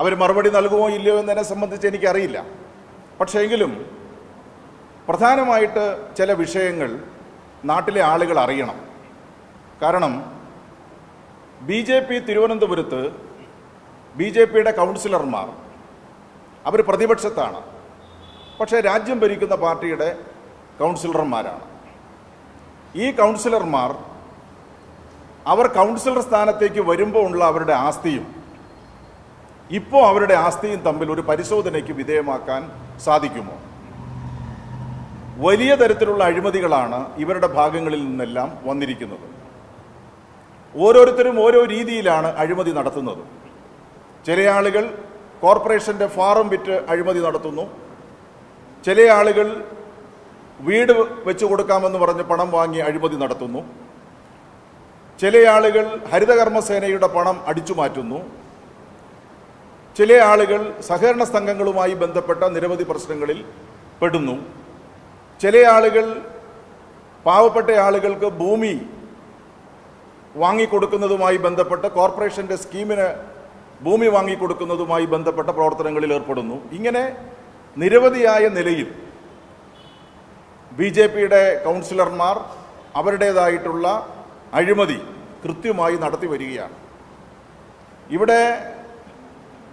അവർ മറുപടി നൽകുമോ ഇല്ലയോ എന്നതിനെ സംബന്ധിച്ച് എനിക്കറിയില്ല. പക്ഷേ എങ്കിലും പ്രധാനമായിട്ട് ചില വിഷയങ്ങൾ നാട്ടിലെ ആളുകൾ അറിയണം. കാരണം BJP തിരുവനന്തപുരത്ത് BJPയുടെ കൗൺസിലർമാർ അവർ പ്രതിപക്ഷത്താണ്, പക്ഷേ രാജ്യം ഭരിക്കുന്ന പാർട്ടിയുടെ കൗൺസിലർമാരാണ്. ഈ കൗൺസിലർമാർ അവർ കൗൺസിലർ സ്ഥാനത്തേക്ക് വരുമ്പോൾ ഉള്ള അവരുടെ ആസ്തിയും ഇപ്പോൾ അവരുടെ ആസ്തിയും തമ്മിൽ ഒരു പരിശോധനയ്ക്ക് വിധേയമാക്കാൻ സാധിക്കുമോ? വലിയ തരത്തിലുള്ള അഴിമതികളാണ് ഇവരുടെ ഭാഗങ്ങളിൽ നിന്നെല്ലാം വന്നിരിക്കുന്നത്. ഓരോരുത്തരും ഓരോ രീതിയിലാണ് അഴിമതി നടത്തുന്നത്. ചില ആളുകൾ കോർപ്പറേഷൻ്റെ ഫാറം വിറ്റ് അഴിമതി നടത്തുന്നു. ചില ആളുകൾ വീട് വെച്ചു കൊടുക്കാമെന്ന് പറഞ്ഞ് പണം വാങ്ങി അഴിമതി നടത്തുന്നു. ചില ആളുകൾ ഹരിതകർമ്മസേനയുടെ പണം അടിച്ചു മാറ്റുന്നു. ചില ആളുകൾ സഹകരണ സംഘങ്ങളുമായി ബന്ധപ്പെട്ട നിരവധി പ്രശ്നങ്ങളിൽ പെടുന്നു. ചില ആളുകൾ പാവപ്പെട്ട ആളുകൾക്ക് ഭൂമി വാങ്ങിക്കൊടുക്കുന്നതുമായി ബന്ധപ്പെട്ട് കോർപ്പറേഷൻ്റെ സ്കീമിന് ഭൂമി വാങ്ങിക്കൊടുക്കുന്നതുമായി ബന്ധപ്പെട്ട പ്രവർത്തനങ്ങളിൽ ഏർപ്പെടുന്നു. ഇങ്ങനെ നിരവധിയായ നിലയിൽ BJPയുടെ കൗൺസിലർമാർ അവരുടേതായിട്ടുള്ള അഴിമതി കൃത്യമായി നടത്തി വരികയാണ്. ഇവിടെ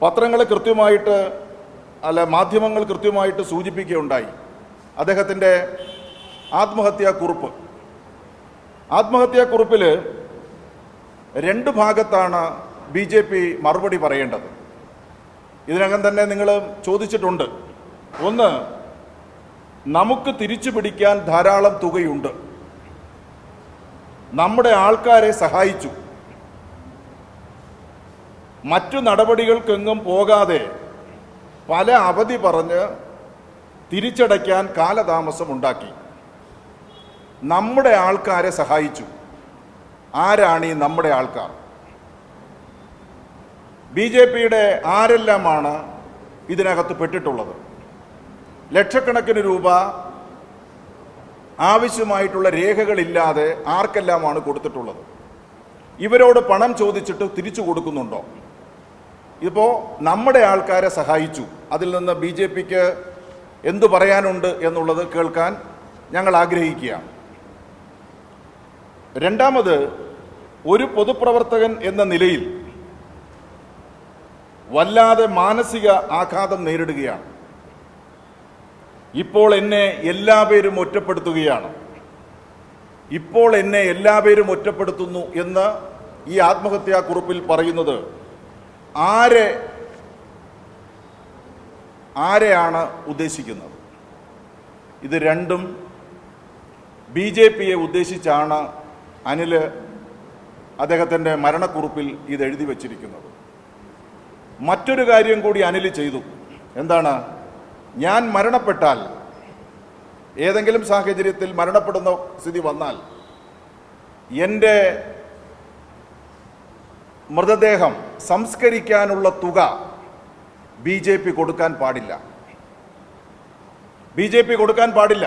പത്രങ്ങൾ കൃത്യമായിട്ട് മാധ്യമങ്ങൾ കൃത്യമായിട്ട് സൂചിപ്പിക്കുകയുണ്ടായി അദ്ദേഹത്തിൻ്റെ ആത്മഹത്യാക്കുറിപ്പിൽ രണ്ട് ഭാഗത്താണ് BJP മറുപടി പറയേണ്ടത്. ഇതിനകം തന്നെ നിങ്ങൾ ചോദിച്ചിട്ടുണ്ട്. ഒന്ന്, നമുക്ക് തിരിച്ചു പിടിക്കാൻ ധാരാളം തുകയുണ്ട്, നമ്മുടെ ആൾക്കാരെ സഹായിച്ചു, മറ്റു നടപടികൾക്കെങ്ങും പോകാതെ പല അവധി പറഞ്ഞ് തിരിച്ചടയ്ക്കാൻ കാലതാമസമുണ്ടാക്കി, നമ്മുടെ ആൾക്കാരെ സഹായിച്ചു. ആരാണ് ഈ നമ്മുടെ ആൾക്കാർ? BJPയുടെ ആരെല്ലാമാണ് ഇതിനകത്ത് പെട്ടിട്ടുള്ളത്? ലക്ഷക്കണക്കിന് രൂപ ആവശ്യമായിട്ടുള്ള രേഖകളില്ലാതെ ആർക്കെല്ലാമാണ് കൊടുത്തിട്ടുള്ളത്? ഇവരോട് പണം ചോദിച്ചിട്ട് തിരിച്ചു കൊടുക്കുന്നുണ്ടോ? ഇപ്പോൾ നമ്മുടെ ആൾക്കാരെ സഹായിച്ചു, അതിൽ നിന്ന് BJPക്ക് എന്തു പറയാനുണ്ട് എന്നുള്ളത് കേൾക്കാൻ ഞങ്ങൾ ആഗ്രഹിക്കുകയാണ്. രണ്ടാമത്, ഒരു പൊതുപ്രവർത്തകൻ എന്ന നിലയിൽ വല്ലാതെ മാനസിക ആഘാതം നേരിടുകയാണ്. ഇപ്പോൾ എന്നെ എല്ലാവരും ഒറ്റപ്പെടുത്തുന്നു എന്ന് ഈ ആത്മഹത്യാക്കുറിപ്പിൽ പറയുന്നത് ആരെയാണ് ഉദ്ദേശിക്കുന്നത്? ഇത് രണ്ടും BJPയെ ഉദ്ദേശിച്ചാണ് അനിൽ അദ്ദേഹത്തിൻ്റെ മരണക്കുറിപ്പിൽ ഇത് എഴുതി വച്ചിരിക്കുന്നത്. മറ്റൊരു കാര്യം കൂടി അനിൽ ചെയ്തു. എന്താണ്? ഞാൻ മരണപ്പെട്ടാൽ, ഏതെങ്കിലും സാഹചര്യത്തിൽ മരണപ്പെടുന്ന സ്ഥിതി വന്നാൽ എൻ്റെ മൃതദേഹം സംസ്കരിക്കാനുള്ള തുക BJP കൊടുക്കാൻ പാടില്ല.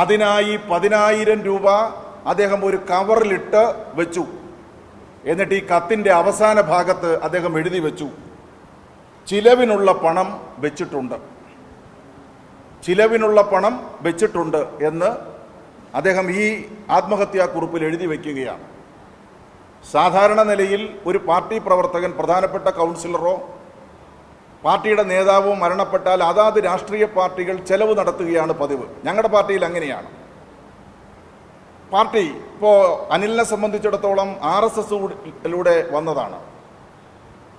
അതിനായി 10,000 രൂപ അദ്ദേഹം ഒരു കവറിലിട്ട് വെച്ചു. എന്നിട്ട് ഈ കത്തിൻ്റെ അവസാന ഭാഗത്ത് അദ്ദേഹം എഴുതി വെച്ചു, ചിലവിനുള്ള പണം വെച്ചിട്ടുണ്ട് എന്ന് അദ്ദേഹം ഈ ആത്മഹത്യാക്കുറിപ്പിൽ എഴുതി വയ്ക്കുകയാണ്. സാധാരണ നിലയിൽ ഒരു പാർട്ടി പ്രവർത്തകൻ, പ്രധാനപ്പെട്ട കൗൺസിലറോ പാർട്ടിയുടെ നേതാവോ മരണപ്പെട്ടാൽ അതാത് രാഷ്ട്രീയ പാർട്ടികൾ ചെലവ് നടത്തുകയാണ് പതിവ്. ഞങ്ങളുടെ പാർട്ടിയിൽ അങ്ങനെയാണ്. പാർട്ടി ഇപ്പോൾ അനിലിനെ സംബന്ധിച്ചിടത്തോളം RSSലൂടെ വന്നതാണ്.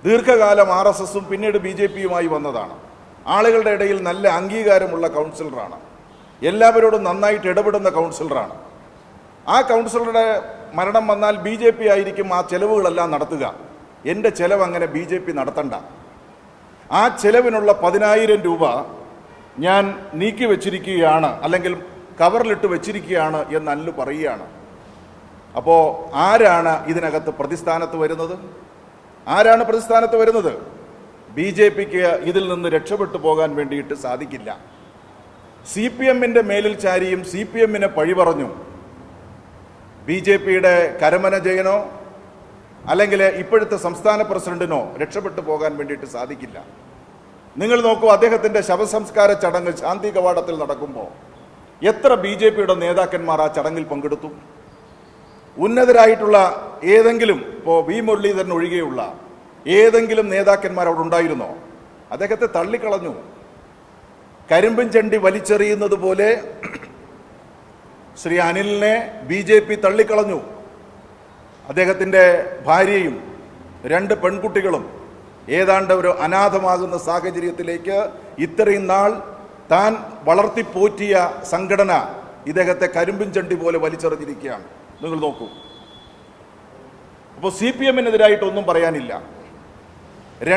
ദീർഘകാലം RSSും പിന്നീട് BJPയുമായി വന്നതാണ്. ആളുകളുടെ ഇടയിൽ നല്ല അംഗീകാരമുള്ള കൗൺസിലറാണ്. എല്ലാവരോടും നന്നായിട്ട് ഇടപെടുന്ന കൗൺസിലറാണ്. ആ കൗൺസിലറുടെ മരണം വന്നാൽ BJP ആയിരിക്കും ആ ചെലവുകളെല്ലാം നടത്തുക. എൻ്റെ ചെലവ് അങ്ങനെ BJP നടത്തണ്ട. ആ ചെലവിനുള്ള 10,000 രൂപ ഞാൻ നീക്കി വച്ചിരിക്കുകയാണ്, അല്ലെങ്കിൽ കവറിലിട്ട് വച്ചിരിക്കുകയാണ് എന്ന് അനിൽ പറയുകയാണ്. അപ്പോൾ ആരാണ് ഇതിനകത്ത് പ്രതിസ്ഥാനത്ത് വരുന്നത്? BJPക്ക് ഇതിൽ നിന്ന് രക്ഷപ്പെട്ടു പോകാൻ വേണ്ടിയിട്ട് സാധിക്കില്ല. CPMൻ്റെ മേലിൽ ചാരിയും CPMനെ പഴി പറഞ്ഞു BJPയുടെ കരമന ജയനോ അല്ലെങ്കിൽ ഇപ്പോഴത്തെ സംസ്ഥാന പ്രസിഡന്റിനോ രക്ഷപ്പെട്ടു പോകാൻ വേണ്ടിയിട്ട് സാധിക്കില്ല. നിങ്ങൾ നോക്കൂ, അദ്ദേഹത്തിൻ്റെ ശവസംസ്കാര ചടങ്ങ് ശാന്തി കവാടത്തിൽ നടക്കുമ്പോൾ എത്ര BJPയുടെ നേതാക്കന്മാർ ആ ചടങ്ങിൽ പങ്കെടുത്തു? ഉന്നതരായിട്ടുള്ള ഏതെങ്കിലും, ഇപ്പോൾ വി മുരളീധരൻ ഒഴികെയുള്ള ഏതെങ്കിലും നേതാക്കന്മാർ അവിടെ ഉണ്ടായിരുന്നോ? അദ്ദേഹത്തെ തള്ളിക്കളഞ്ഞു. കരിമ്പൻ ചണ്ടി വലിച്ചെറിയുന്നത് പോലെ ശ്രീ അനിലിനെ BJP തള്ളിക്കളഞ്ഞു. അദ്ദേഹത്തിൻ്റെ ഭാര്യയും 2 പെൺകുട്ടികളും ഏതാണ്ട് ഒരു അനാഥമാകുന്ന സാഹചര്യത്തിലേക്ക് ഇത്രയും നാൾ താൻ വളർത്തിപ്പോറ്റിയ സംഘടന ഇദ്ദേഹത്തെ കരിമ്പിൻ ചണ്ടി പോലെ വലിച്ചെറിഞ്ഞിരിക്കുകയാണ്. നിങ്ങൾ നോക്കൂ. അപ്പോൾ CPM-നെതിരായിട്ടൊന്നും പറയാനില്ല.